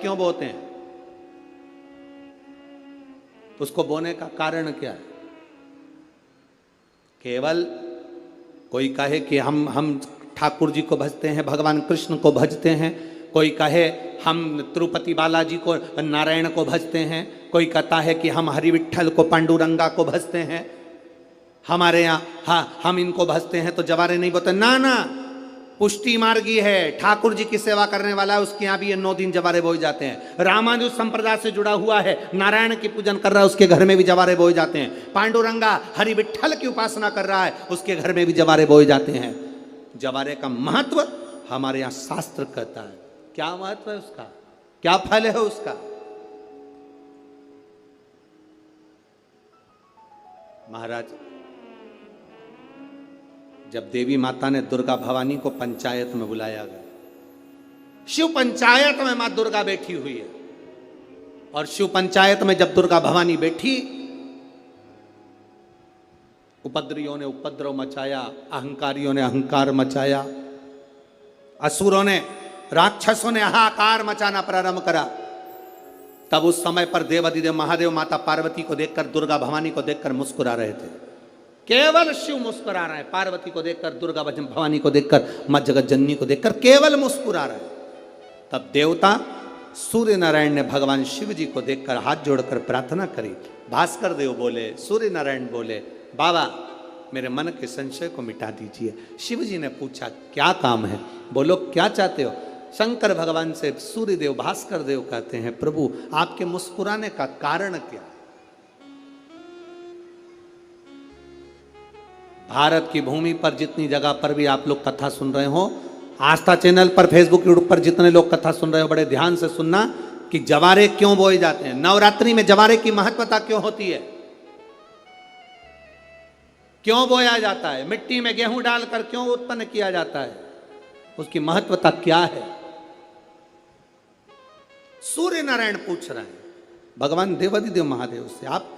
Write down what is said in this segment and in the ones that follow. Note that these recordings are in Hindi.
क्यों बोते हैं? उसको बोने का कारण क्या है? केवल कोई कहे कि हम ठाकुर जी को भजते हैं, भगवान कृष्ण को भजते हैं, कोई कहे हम तिरुपति बालाजी को, नारायण को भजते हैं, कोई कहता है कि हम हरि विट्ठल को, पांडुरंगा को भजते हैं, हमारे यहाँ हाँ हम इनको भजते हैं तो जवारे नहीं बोते। ना ना, पुष्टि मार्गी है, ठाकुर जी की सेवा करने वाला है, उसके यहाँ भी ये 9 दिन जवारे बोए जाते हैं। रामानुज संप्रदाय से जुड़ा हुआ है, नारायण की पूजन कर रहा है, उसके घर में भी जवारे बोए जाते हैं। पांडुरंगा हरि विट्ठल की उपासना कर रहा है, उसके घर में भी जवारे बोए जाते हैं। जवारे का महत्व हमारे यहाँ शास्त्र कहता है। क्या महत्व है उसका, क्या फल है उसका? महाराज, जब देवी माता ने दुर्गा भवानी को पंचायत में बुलाया गया, शिव पंचायत में मां दुर्गा बैठी हुई है, और शिव पंचायत में जब दुर्गा भवानी बैठी, उपद्रवियों ने उपद्रव मचाया, अहंकारियों ने अहंकार मचाया, असुरों ने, राक्षसों ने हाहाकार मचाना प्रारंभ करा। तब उस समय पर देवाधिदेव महादेव माता पार्वती को देखकर, दुर्गा भवानी को देखकर मुस्कुरा रहे थे। केवल शिव मुस्कुरा रहे हैं, पार्वती को देखकर, दुर्गा भवानी को देखकर, मां जगत जननी को देखकर केवल मुस्कुरा रहे हैं। तब देवता सूर्य नारायण ने भगवान शिव जी को देखकर हाथ जोड़कर प्रार्थना करी। भास्कर देव बोले, सूर्य नारायण बोले, बाबा मेरे मन के संशय को मिटा दीजिए। शिव जी ने पूछा क्या काम है? बोलो क्या चाहते हो? शंकर भगवान से सूर्य देव, भास्कर देव कहते हैं, प्रभु आपके मुस्कुराने का कारण क्या? भारत की भूमि पर जितनी जगह पर भी आप लोग कथा सुन रहे हो, आस्था चैनल पर, फेसबुक, यूट्यूब पर जितने लोग कथा सुन रहे हो, बड़े ध्यान से सुनना कि जवारे क्यों बोए जाते हैं। नवरात्रि में जवारे की महत्वता क्यों होती है, क्यों बोया जाता है, मिट्टी में गेहूं डालकर क्यों उत्पन्न किया जाता है, उसकी महत्वता क्या है? सूर्य नारायण पूछ रहे हैं भगवान देवाधिदेव महादेव से, आप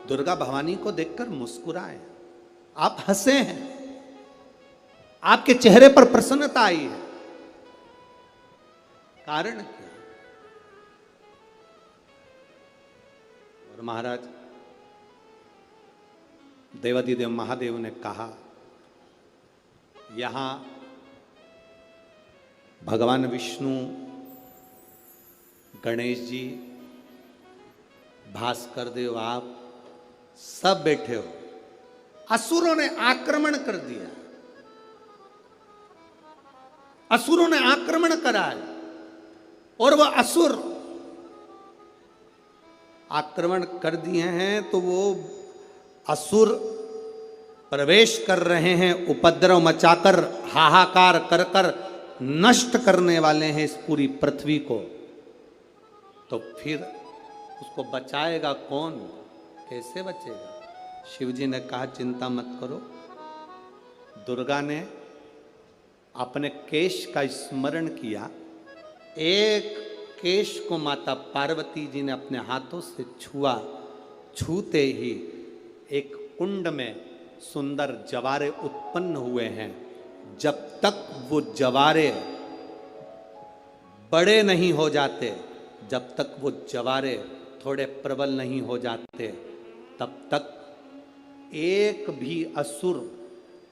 दुर्गा भवानी को देखकर मुस्कुराए, आप हंसे हैं, आपके चेहरे पर प्रसन्नता आई है, कारण क्या? और महाराज देवाधिदेव महादेव ने कहा, यहां भगवान विष्णु, गणेश जी, भास्कर देव, आप सब बैठे हो। असुरों ने आक्रमण कर दिया, असुरों ने आक्रमण करा है, और वह असुर आक्रमण कर दिए हैं तो वो असुर प्रवेश कर रहे हैं, उपद्रव मचाकर, हाहाकार कर कर नष्ट करने वाले हैं इस पूरी पृथ्वी को। तो फिर उसको बचाएगा कौन, कैसे बचेगा? शिव जी ने कहा चिंता मत करो। दुर्गा ने अपने केश का स्मरण किया, एक केश को माता पार्वती जी ने अपने हाथों से छुआ, छूते ही एक कुंड में सुंदर जवारे उत्पन्न हुए हैं। जब तक वो जवारे बड़े नहीं हो जाते, जब तक वो जवारे थोड़े प्रबल नहीं हो जाते, तब तक एक भी असुर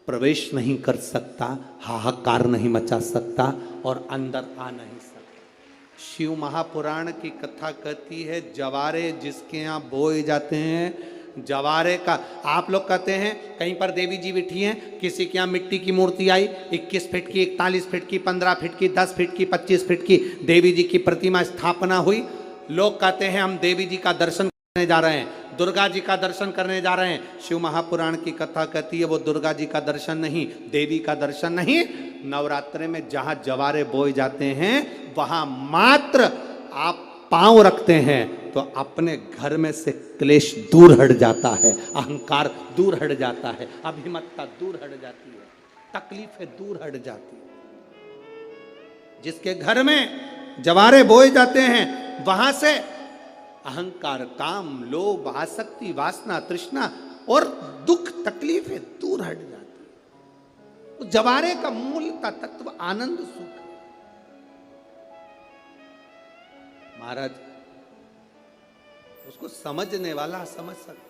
प्रवेश नहीं कर सकता, हाहाकार नहीं मचा सकता और अंदर आ नहीं सकता। शिव महापुराण की कथा कहती है, जवारे जिसके यहाँ बोए जाते हैं, जवारे का, आप लोग कहते हैं कहीं पर देवी जी बैठी हैं, किसी के यहाँ मिट्टी की मूर्ति आई, 21 फीट की, 41 फीट की, 15 फीट की, 10 फीट की, 25 फीट की देवी जी की प्रतिमा स्थापना हुई। लोग कहते हैं हम देवी जी का दर्शन करने जा रहे हैं, दुर्गा जी का दर्शन करने जा रहे हैं। शिव महापुराण की कथा कहती है वो दुर्गा जी का दर्शन नहीं, देवी का दर्शन नहीं। नवरात्रे में जहां जवारे बोए जाते हैं वहां मात्र आप पांव रखते हैं तो अपने घर में से क्लेश दूर हट जाता है, अहंकार दूर हट जाता है, अभिमतता दूर हट जाती है, तकलीफें दूर हट जाती है। जिसके घर में जवारे बोए जाते हैं वहां से अहंकार, काम, लोभ, आसक्ति, वासना, तृष्णा और दुख, तकलीफें दूर हट जाती है। तो जवारे का मूल का तत्व आनंद, सुख। महाराज उसको समझने वाला समझ सकता।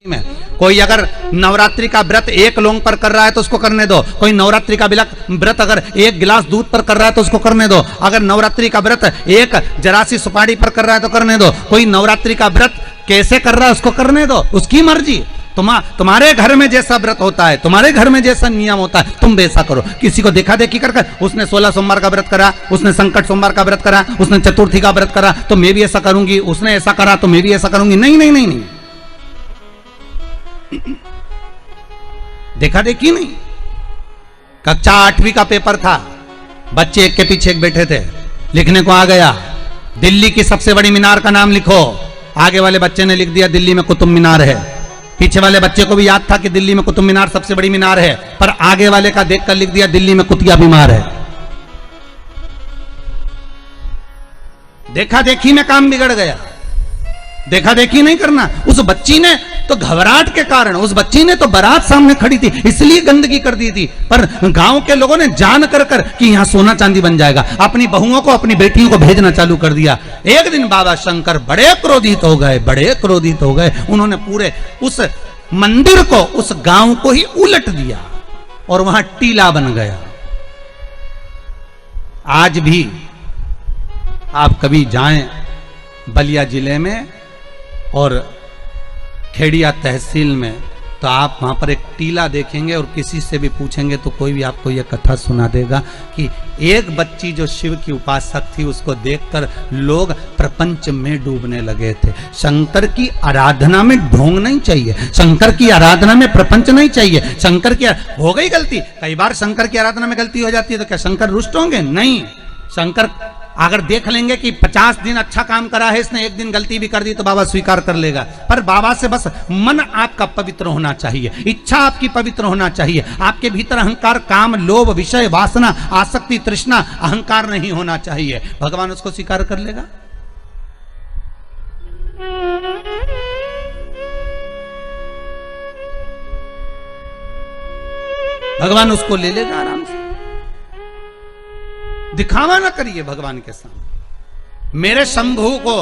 में कोई अगर नवरात्रि का व्रत एक लौंग पर कर रहा है तो उसको करने दो। कोई नवरात्रि का व्रत अगर एक गिलास दूध पर कर रहा है तो उसको करने दो। अगर नवरात्रि का व्रत एक जरासी सुपारी पर कर रहा है तो करने दो। कोई नवरात्रि का व्रत कैसे कर रहा है उसको करने दो, उसकी मर्जी। तुम्हारे घर में जैसा व्रत होता है, तुम्हारे घर में जैसा नियम होता है, तुम वैसा करो। किसी को देखा देखी कर उसने 16 सोमवार का व्रत करा, उसने संकट सोमवार का व्रत करा, उसने चतुर्थी का व्रत करा तो मैं भी ऐसा करूंगी, उसने ऐसा करा तो मैं भी ऐसा करूंगी। नहीं नहीं नहीं नहीं, देखा देखी नहीं। कक्षा 8वीं का पेपर था, बच्चे एक के पीछे एक बैठे थे, लिखने को आ गया दिल्ली की सबसे बड़ी मीनार का नाम लिखो। आगे वाले बच्चे ने लिख दिया दिल्ली में कुतुब मीनार है। पीछे वाले बच्चे को भी याद था कि दिल्ली में कुतुब मीनार सबसे बड़ी मीनार है, पर आगे वाले का देखकर लिख दिया दिल्ली में कुतिया बीमार है। देखा देखी में काम बिगड़ गया। देखा देखी नहीं करना। उस बच्ची ने तो घबराहट के कारण, उस बच्ची ने तो बारात सामने खड़ी थी इसलिए गंदगी कर दी थी, पर गांव के लोगों ने जान कर कि यहां सोना चांदी बन जाएगा, अपनी बहुओं को अपनी बेटियों को भेजना चालू कर दिया। एक दिन बाबा शंकर बड़े क्रोधित हो गए, बड़े क्रोधित हो गए। उन्होंने पूरे उस मंदिर को, उस गांव को ही उलट दिया और वहां टीला बन गया। आज भी आप कभी जाएं बलिया जिले में और खेड़िया तहसील में तो आप वहां पर एक टीला देखेंगे और किसी से भी पूछेंगे तो कोई भी आपको यह कथा सुना देगा कि एक बच्ची जो शिव की उपासक थी उसको देखकर लोग प्रपंच में डूबने लगे थे। शंकर की आराधना में ढोंग नहीं चाहिए, शंकर की आराधना में प्रपंच नहीं चाहिए। शंकर की हो गई गलती, कई बार शंकर की आराधना में गलती हो जाती है तो क्या शंकर रुष्ट होंगे? नहीं। शंकर अगर देख लेंगे कि 50 दिन अच्छा काम करा है इसने, एक दिन गलती भी कर दी तो बाबा स्वीकार कर लेगा। पर बाबा से बस मन आपका पवित्र होना चाहिए, इच्छा आपकी पवित्र होना चाहिए। आपके भीतर अहंकार, काम, लोभ, विषय, वासना, आसक्ति, तृष्णा, अहंकार नहीं होना चाहिए। भगवान उसको स्वीकार कर लेगा। भगवान उसको ले लेगा आराम से। दिखावा ना करिए भगवान के सामने। मेरे शंभू को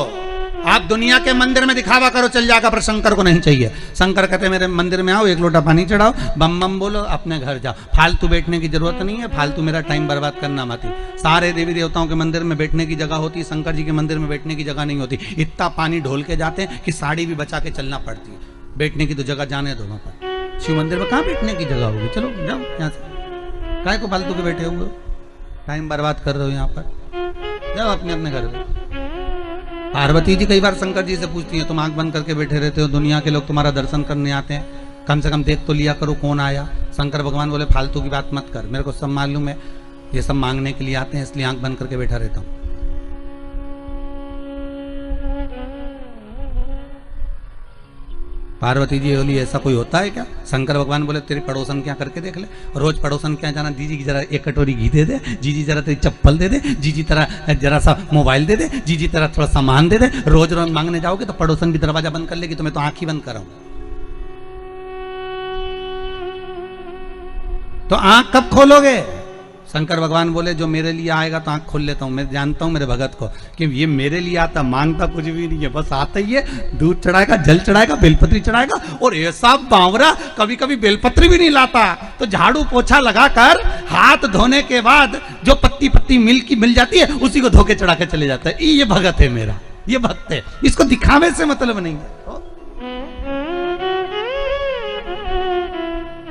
आप दुनिया के मंदिर में दिखावा करो चल जाएगा, पर शंकर को नहीं चाहिए। शंकर कहते मेरे मंदिर में आओ, एक लोटा पानी चढ़ाओ, बम बम बोलो, अपने घर जाओ। फालतू बैठने की जरूरत नहीं है, फालतू मेरा टाइम बर्बाद करना मत। सारे देवी देवताओं के मंदिर में बैठने की जगह होती, शंकर जी के मंदिर में बैठने की जगह नहीं होती। इतना पानी ढोल के जाते हैं कि साड़ी भी बचा के चलना पड़ती है। बैठने की तो जगह जाने दो। पर शिव मंदिर में कहाँ बैठने की जगह होगी? चलो जाओ यहाँ से, काय को फालतू के बैठे हुए, टाइम बर्बाद कर रहे हो यहाँ पर, जाओ अपने अपने घर में। पार्वती जी कई बार शंकर जी से पूछती हैं तुम आंख बंद करके बैठे रहते हो, दुनिया के लोग तुम्हारा दर्शन करने आते हैं, कम से कम देख तो लिया करो कौन आया। शंकर भगवान बोले फालतू की बात मत कर, मेरे को सब मालूम है, ये सब मांगने के लिए आते हैं इसलिए आंख बंद करके बैठा रहता हूँ। पार्वती जी बोली ऐसा कोई होता है क्या? शंकर भगवान बोले तेरी पड़ोसन क्या करके देख ले, रोज पड़ोसन क्या जाना, जीजी की जरा एक कटोरी घी दे दे, जीजी जरा तेरी चप्पल दे दे, जीजी तरह जरा सा मोबाइल दे दे, जीजी तरह थोड़ा सामान दे दे। रोज रोज मांगने जाओगे तो पड़ोसन भी दरवाजा बंद कर लेगी, तो मैं तो आंख ही बंद कर रहा हूं। तो आंख कब खोलोगे? शंकर भगवान बोले जो मेरे लिए आएगा तो आंख खोल लेता हूं। मैं जानता हूं मेरे भगत को कि ये मेरे लिए आता, मांगता कुछ भी नहीं है, बस आता ही है, दूध चढ़ाएगा, जल चढ़ाएगा, बेलपत्री चढ़ाएगा। और ऐसा बावरा कभी कभी बेलपत्री भी नहीं लाता, तो झाड़ू पोछा लगाकर हाथ धोने के बाद जो पत्ती पत्ती मिल जाती है उसी को धोके चढ़ा के चले जाता है। ये भगत है मेरा, ये भक्त है, इसको दिखावे से मतलब नहीं है।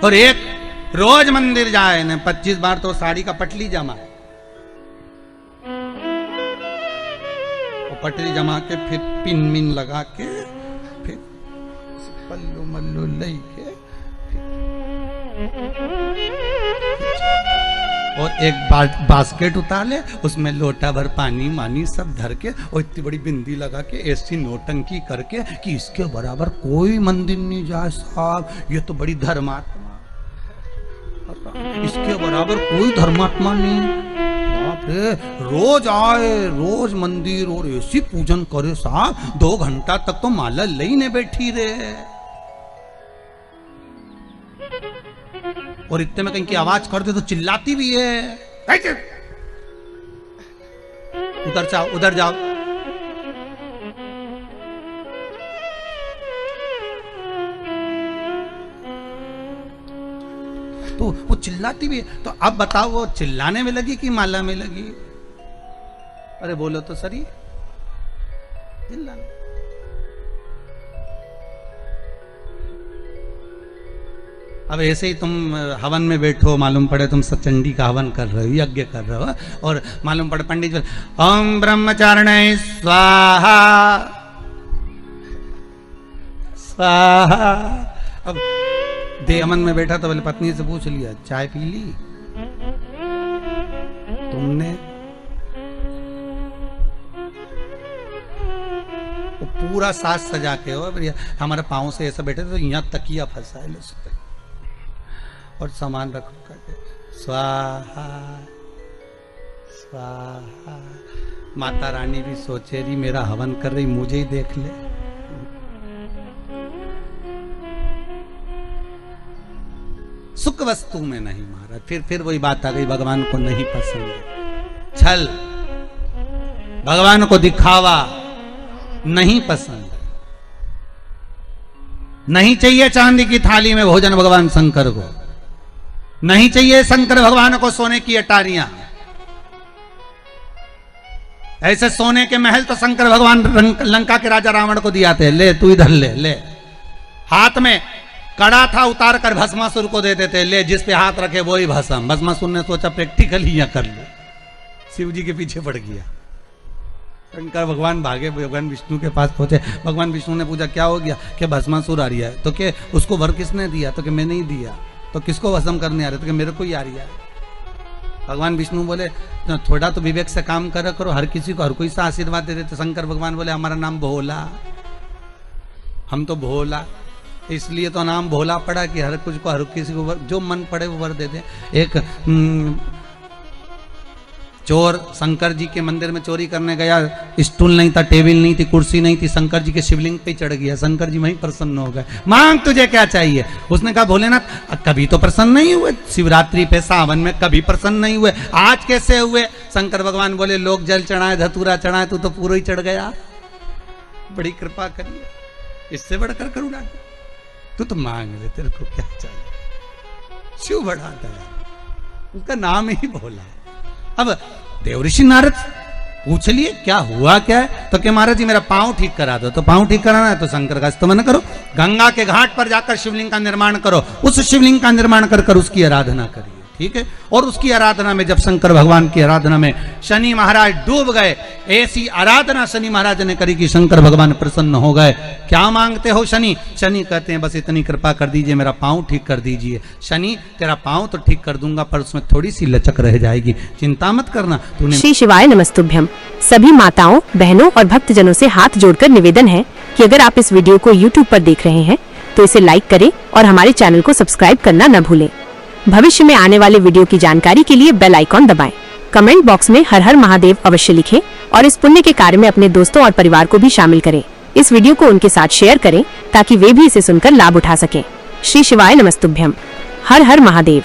और एक रोज मंदिर जाए न 25 बार तो साड़ी का पटली जमा, पटली जमा के फिर पिन मिन लगा के फिर पल्लू मल्लू लई के और एक बास्केट उतार ले, उसमें लोटा भर पानी मानी सब धर के और इतनी बड़ी बिंदी लगा के ऐसी नोटंकी करके कि इसके बराबर कोई मंदिर नहीं जाए साहब, ये तो बड़ी धर्मात्मा, इसके बराबर कोई धर्मात्मा नहीं। बाप रे, रोज आए, रोज मंदिर और ऐसी पूजन करे साहब, 2 घंटा तक तो माला लेने बैठी रहे। और इतने में कहीं की आवाज करते तो चिल्लाती भी है, उधर जाओ उधर जाओ। तो वो चिल्लाती भी है। तो अब बताओ वो चिल्लाने में लगी कि माला में लगी? अरे बोलो तो सही, चिल्लाने। अब ऐसे ही तुम हवन में बैठो, मालूम पड़े तुम सचंडी का हवन कर रहे हो, यज्ञ कर रहे हो, और मालूम पड़े पंडित जी ओम ब्रह्मचारिणे स्वाहा स्वाहा। अब देह हवन में बैठा तो बोले पत्नी से पूछ लिया चाय पी ली तुमने? वो पूरा साज सजा के हो, हमारे पाँव से ऐसा बैठे तो यहाँ तकिया फंसा है, लो और सामान रखो करके स्वाहा स्वाहा। माता रानी भी सोचे रही मेरा हवन कर रही, मुझे ही देख ले। सुख वस्तु में नहीं मारा। फिर वही बात आ गई, भगवान को नहीं पसंद है छल, भगवान को दिखावा नहीं पसंद। नहीं चाहिए चांदी की थाली में भोजन भगवान शंकर को, नहीं चाहिए शंकर भगवान को सोने की अटारियां। ऐसे सोने के महल तो शंकर भगवान लंका के राजा रावण को दिया थे, ले तू इधर ले ले। हाथ में कड़ा था, उतार कर भस्मासुर को दे देते, ले जिस पे हाथ रखे वो ही भस्म। भस्मासुर ने सोचा प्रैक्टिकल ही कर लो, शिव जी के पीछे पड़ गया। शंकर भगवान भागे, भगवान विष्णु के पास पहुंचे। भगवान विष्णु ने पूछा क्या हो गया? कि भस्मासुर आ रहा है। तो क्या उसको वर किसने दिया? तो कि मैंने ही दिया। तो किसको भस्म करने आ रहे? तो कि मेरे को ही आ रही है। भगवान विष्णु बोले तो थोड़ा तो विवेक से काम करा करो, हर किसी को हर कोई सा आशीर्वाद दे देते। शंकर भगवान बोले हमारा नाम भोला, हम तो भोला, इसलिए तो नाम भोला पड़ा कि हर कुछ को हर किसी को जो मन पड़े वो वर दे दे। एक चोर शंकर जी के मंदिर में चोरी करने गया, स्टूल नहीं था, टेबल नहीं थी, कुर्सी नहीं थी, शंकर जी के शिवलिंग पे चढ़ गया। शंकर जी वहीं प्रसन्न हो गए, मांग तुझे क्या चाहिए? उसने कहा भोलेनाथ कभी तो प्रसन्न नहीं हुए, शिवरात्रि पे सावन में कभी प्रसन्न नहीं हुए, आज कैसे हुए? शंकर भगवान बोले लोग जल चढ़ाए धतूरा चढ़ाए, तू तो पूरा ही चढ़ गया, बड़ी कृपा करिए, इससे बढ़कर करुणा तू तो मांग ले, तेरे को क्या चाहिए? शिव बढ़ाता है, उसका नाम ही भोला। अब देवऋषि नारद पूछ लिए क्या हुआ क्या है? तो क्या महाराज जी मेरा पांव ठीक करा दो। तो पांव ठीक कराना है तो शंकर का स्तमन करो, गंगा के घाट पर जाकर शिवलिंग का निर्माण करो, उस शिवलिंग का निर्माण कर कर उसकी आराधना करिए, ठीक है? और उसकी आराधना में जब शंकर भगवान की आराधना में शनि महाराज डूब गए, ऐसी आराधना शनि महाराज ने करी कि शंकर भगवान प्रसन्न हो गए। क्या मांगते हो शनि? शनि कहते हैं बस इतनी कृपा कर दीजिए, मेरा पांव ठीक कर दीजिए। शनि तेरा पांव तो ठीक कर दूंगा पर उसमें थोड़ी सी लचक रह जाएगी, चिंता मत करना तूने। श्री शिवाय नमस्तुभ्यम। सभी माताओं, बहनों और भक्तजनों से हाथ जोड़कर निवेदन है कि अगर आप इस वीडियो को YouTube पर देख रहे हैं तो इसे लाइक करें और हमारे चैनल को सब्सक्राइब करना न भूलें। भविष्य में आने वाले वीडियो की जानकारी के लिए बेल आइकॉन दबाएं। कमेंट बॉक्स में हर हर महादेव अवश्य लिखें और इस पुण्य के कार्य में अपने दोस्तों और परिवार को भी शामिल करें। इस वीडियो को उनके साथ शेयर करें ताकि वे भी इसे सुनकर लाभ उठा सकें। श्री शिवाय नमस्तुभ्यम। हर हर महादेव।